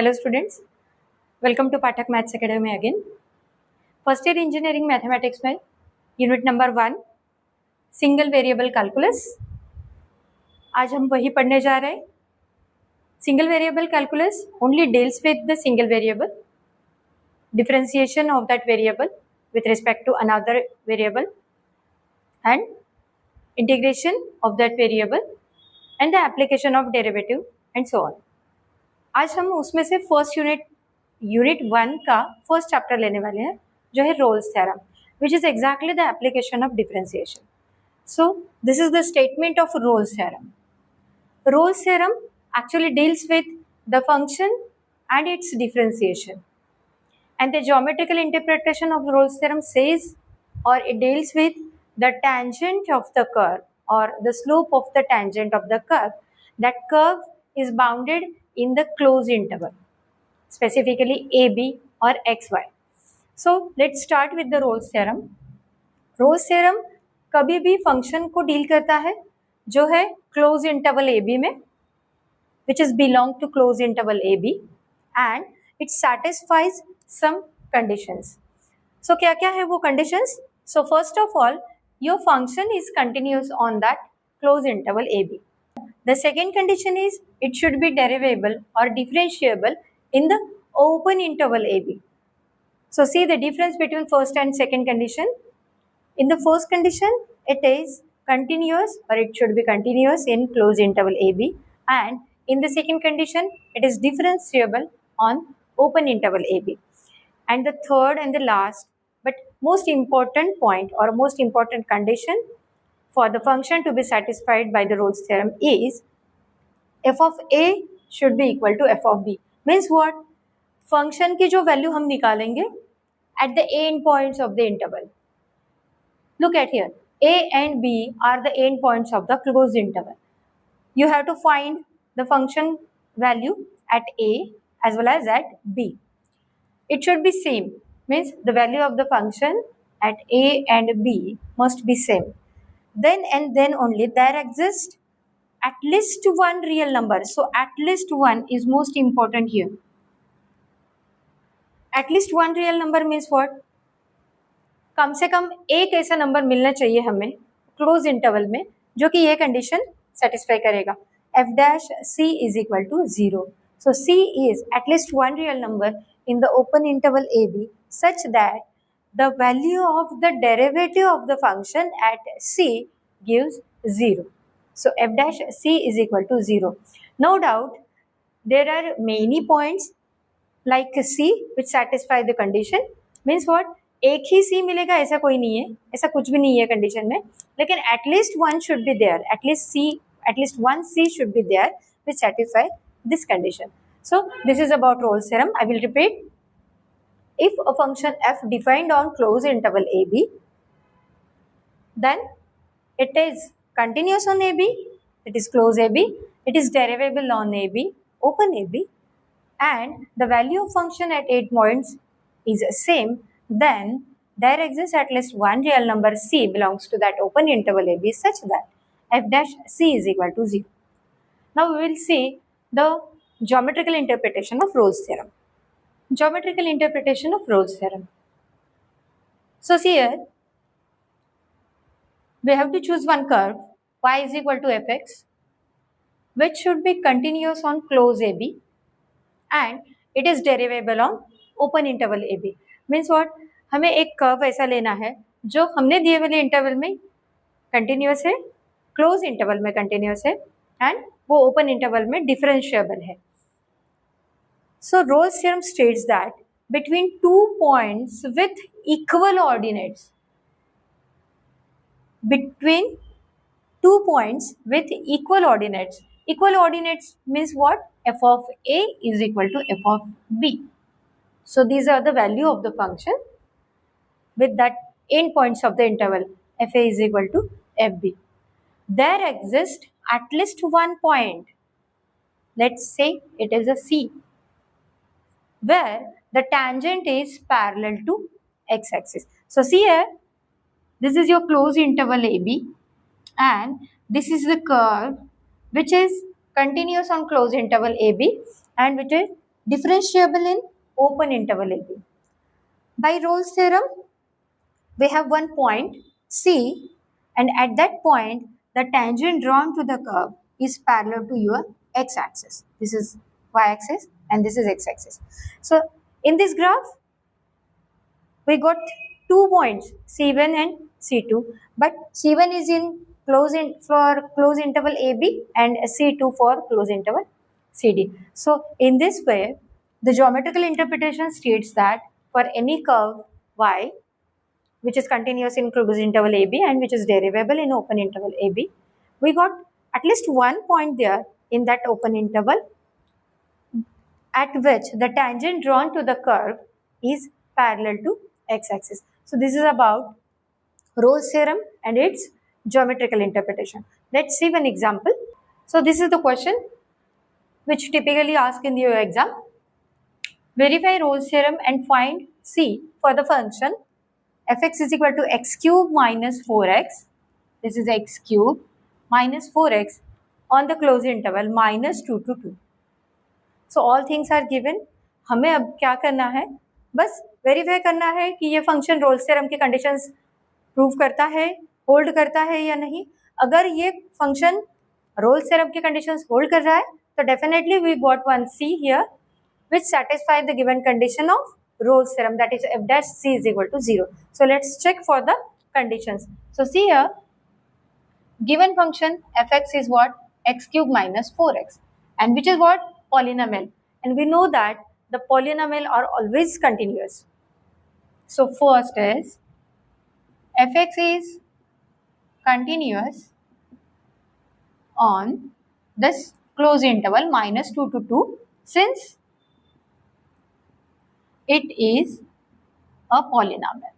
Hello students, welcome to Pathak Maths Academy again. First year engineering mathematics में unit number 1 single variable calculus, आज हम वही पढ़ने जा रहे हैं. Single variable calculus only deals with the single variable, differentiation of that variable with respect to another variable and integration of that variable and the application of derivative and so on. आज हम उसमें से first unit 1 का first chapter लेने वाले हैं जो है Rolle's theorem, which is exactly the application of differentiation. So this is the statement of Rolle's theorem. Rolle's theorem actually deals with the function and its differentiation. And the geometrical interpretation of Rolle's theorem says, or it deals with the tangent of the curve or the slope of the tangent of the curve. That curve is bounded in the closed interval, specifically AB or XY. So let's start with the Rolle's theorem. Rolle's theorem कभी भी function को deal करता है जो है closed interval AB में, which is belong to closed interval AB, and it satisfies some conditions. So क्या क्या है वो conditions? So first of all, your function is continuous on that closed interval AB. The second condition is it should be derivable or differentiable in the open interval AB. So see the difference between first and second condition. In the first condition, it is continuous or it should be continuous in closed interval AB, and in the second condition, it is differentiable on open interval AB. And the third and the last but most important point or most important condition for the function to be satisfied by the Rolle's theorem is f of a should be equal to f of b. Means what? Function की जो value हम निकालेंगे at the end points of the interval. Look at here, a and b are the end points of the closed interval. You have to find the function value at a as well as at b. It should be same, means the value of the function at a and b must be same. Then and then only there exists at least one real number. So at least one is most important here. At least one real number means what? कम से कम एक ऐसा number मिलना चाहिए हमें close interval में जो कि ये कंडीशन सेटिस्फाई करेगा. f dash c is equal to 0. So c is at least one real number in the open interval AB such that the value of the derivative of the function at c gives 0. So f dash c is equal to 0. No doubt there are many points like c which satisfy the condition. Means what? एक ही सी मिलेगा ऐसा कोई नहीं है, ऐसा कुछ भी नहीं है कंडीशन में, लेकिन at least one should be there, at least one C should be there which satisfy this condition. So this is about Rolle's theorem. I will repeat. If a function f defined on closed interval AB, then it is continuous on AB, it is closed AB, it is derivable on AB, open AB, and the value of function at 8 points is same, then there exists at least one real number c belongs to that open interval AB such that f dash c is equal to 0. Now we will see the geometrical interpretation of Rolle's theorem. Geometrical interpretation of Rolle's theorem. So see here, we have to choose one curve y is equal to fx which should be continuous on closed AB and it is derivable on open interval AB. Means what? हमें एक curve ऐसा लेना है जो हमने दिए वाले interval में कंटिन्यूअस है, क्लोज इंटरवल में कंटिन्यूअस है एंड वो ओपन इंटरवल में डिफरेंशिएबल है. So Rolle's theorem states that between two points with equal ordinates, between 2 points with equal ordinates. Equal ordinates means what? F of a is equal to f of b. So these are the value of the function with that end points of the interval fa is equal to fb. There exists at least one point, let's say it is a c, where the tangent is parallel to x-axis. So see here, this is your closed interval AB and this is the curve which is continuous on closed interval AB and which is differentiable in open interval AB. By Rolle's theorem, we have one point C, and at that point the tangent drawn to the curve is parallel to your x-axis. This is y-axis and this is x-axis. So in this graph we got 2 points C1 and C2, but C1 is in for close interval AB and C2 for close interval CD. So in this way the geometrical interpretation states that for any curve y which is continuous in closed interval AB and which is derivable in open interval AB, we got at least one point there in that open interval at which the tangent drawn to the curve is parallel to x-axis. So this is about Rolle's theorem and its geometrical interpretation. Let's see one example. So this is the question which typically asked in your exam. Verify Rolle's theorem and find C for the function fx is equal to x cube minus 4x. This is x cube minus 4x on the closed interval minus 2 to 2. So all things are given. हमें अब क्या करना है, बस verify करना है कि ये फंक्शन रोल्स थ्योरम की कंडीशंस प्रूव करता है, होल्ड करता है या नहीं. अगर ये फंक्शन रोल्स थ्योरम की कंडीशंस होल्ड कर रहा है तो definitely we got one C here which satisfy the given condition of Rolle's theorem, that is f dash c is equal to 0. So let's check for the conditions. So see here, given function fx is what? X cube minus 4x, and which is what? Polynomial, and we know that the polynomial are always continuous. So first is fx is continuous on this closed interval minus 2 to 2 since it is a polynomial.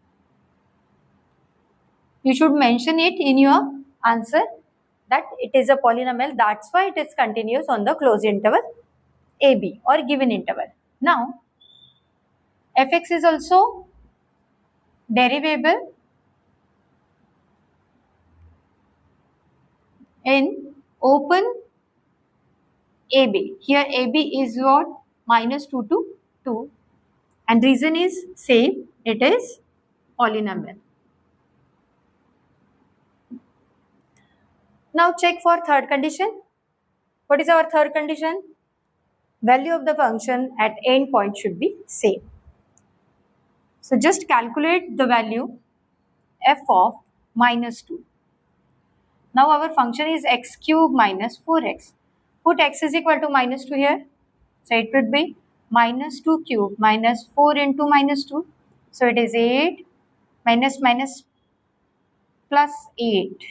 You should mention it in your answer that it is a polynomial, that's why it is continuous on the closed interval AB or given interval. Now fx is also derivable in open AB. Here AB is what? Minus 2 to 2. And reason is same, it is polynomial. Now check for third condition. What is our third condition? Value of the function at end point should be same. So just calculate the value f of minus 2. Now our function is x cube minus 4x. Put x is equal to minus 2 here. So it would be minus 2 cube minus 4 into minus 2. So it is 8 minus minus plus 8.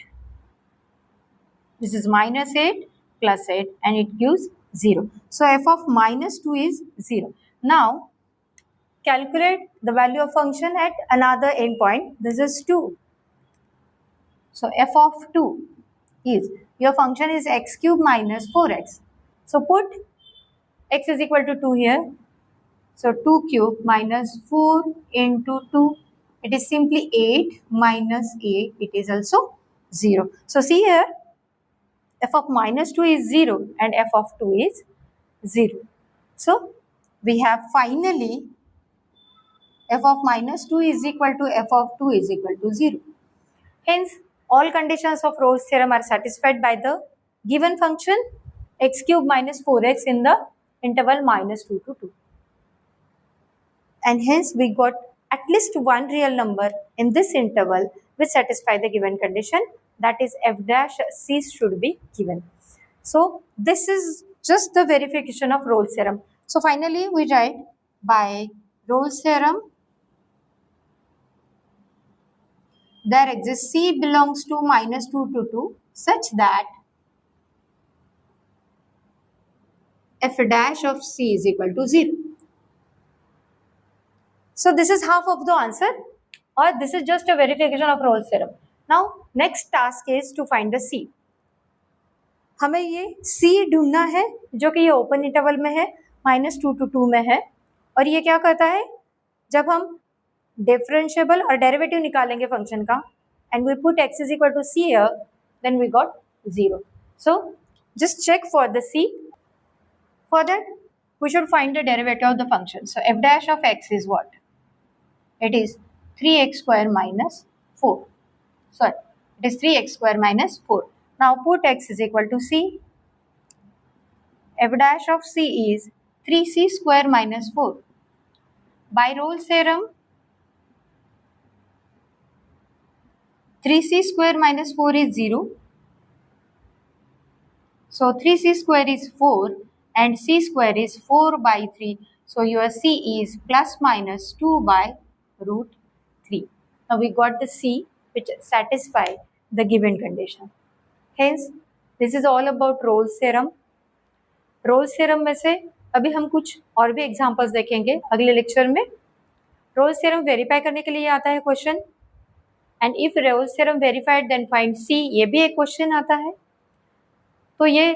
This is minus 8 plus 8 and it gives 0. So f of minus 2 is 0. Now calculate the value of function at another endpoint. This is 2. So f of 2 is, your function is x cube minus 4x. So put x is equal to 2 here. So 2 cube minus 4 into 2. It is simply 8 minus 8. It is also 0. So see here, f of minus 2 is 0 and f of 2 is 0. So we have finally f of minus 2 is equal to f of 2 is equal to 0. Hence, all conditions of Rolle's theorem are satisfied by the given function x cube minus 4x in the interval minus 2 to 2. And hence we got at least one real number in this interval which satisfy the given condition, that is f dash c should be given. So this is just the verification of Rolle's theorem. So finally we write, by Rolle's theorem there exists c belongs to minus 2 to 2 such that f dash of c is equal to 0. So this is half of the answer, or this is just a verification of Rolle's theorem. Now next task is to find the c. हमें ये c ढूंढना है जो कि ये open interval में है, minus 2 to 2 में है, और ये क्या करता है, जब हम डिफरेंशिएबल और डेरिवेटिव निकालेंगे फंक्शन का and we put x is equal to c here, then we got 0. So just check for the c. For that we should find the derivative of the function. So f dash of x is what? It is 3x square minus 4. Sorry, it is 3x square minus 4. Now put x is equal to c. F dash of c is 3c square minus 4. By Rolle's theorem, 3c square minus 4 is 0. So 3c square is 4 and c square is 4 by 3. So your c is plus minus 2 by root 3. Now we got the c which satisfies the given condition. Hence, this is all about Rolle's theorem. Rolle's theorem में से अभी हम कुछ और भी examples देखेंगे अगले lecture में. Rolle's theorem वेरीफाई करने के लिए आता है question, and if Rolle's theorem verified then find c, ये भी एक क्वेश्चन आता है. तो ये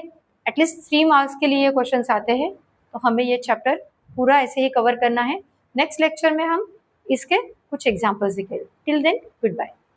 एटलीस्ट 3 मार्क्स के लिए क्वेश्चन आते हैं. तो हमें ये चैप्टर पूरा ऐसे ही कवर करना है. नेक्स्ट लेक्चर में हम इसके कुछ एग्जांपल्स दिखेंगे. Till then good bye.